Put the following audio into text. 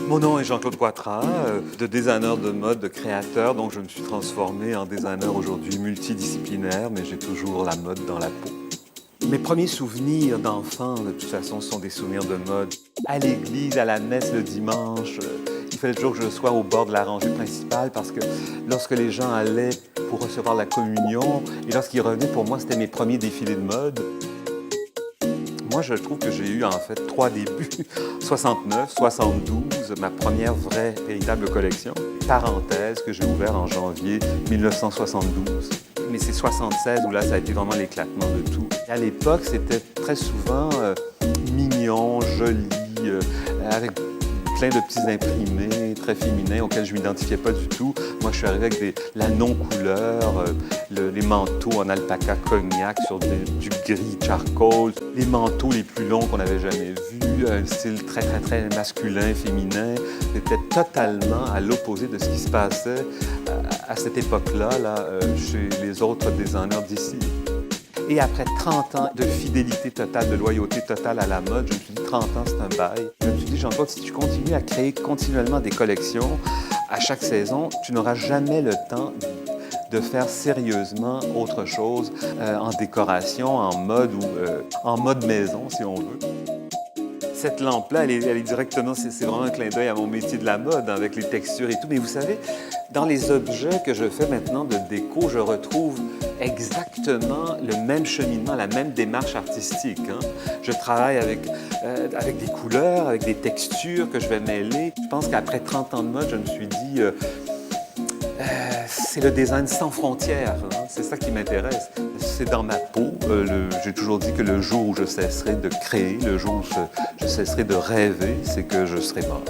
Mon nom est Jean-Claude Poitras, de designer de mode, de créateur, donc je me suis transformé en designer aujourd'hui multidisciplinaire, mais j'ai toujours la mode dans la peau. Mes premiers souvenirs d'enfant, de toute façon, sont des souvenirs de mode. À l'église, à la messe le dimanche, il fallait toujours que je sois au bord de la rangée principale parce que lorsque les gens allaient pour recevoir la communion et lorsqu'ils revenaient, pour moi, c'était mes premiers défilés de mode. Moi, je trouve que j'ai eu en fait trois débuts. 69, 72, ma première vraie, véritable collection. Parenthèse que j'ai ouvert en janvier 1972. Mais c'est 76 où là, ça a été vraiment l'éclatement de tout. Et à l'époque, c'était très souvent mignon, joli, avec plein de petits imprimés très féminins auxquels je ne m'identifiais pas du tout. Moi, je suis arrivé avec la non-couleur, les manteaux en alpaca cognac sur du gris charcoal, les manteaux les plus longs qu'on n'avait jamais vus, un style très, très, très masculin, féminin. C'était totalement à l'opposé de ce qui se passait à cette époque-là, chez les autres designers d'ici. Et après 30 ans de fidélité totale, de loyauté totale à la mode, je me suis dit 30 ans, c'est un bail. Je me suis dit, Jean-Claude, si tu continues à créer continuellement des collections, à chaque saison, tu n'auras jamais le temps de faire sérieusement autre chose en décoration, en mode ou en mode maison, si on veut. Cette lampe-là, elle est directement, c'est vraiment un clin d'œil à mon métier de la mode, avec les textures et tout. Mais vous savez, dans les objets que je fais maintenant de déco, je retrouve exactement le même cheminement, la même démarche artistique. Je travaille avec des couleurs, avec des textures que je vais mêler. Je pense qu'après 30 ans de mode, je me suis dit, c'est le design sans frontières. C'est ça qui m'intéresse. C'est dans ma peau. J'ai toujours dit que le jour où je cesserai de créer, le jour où je cesserai de rêver, c'est que je serai mort.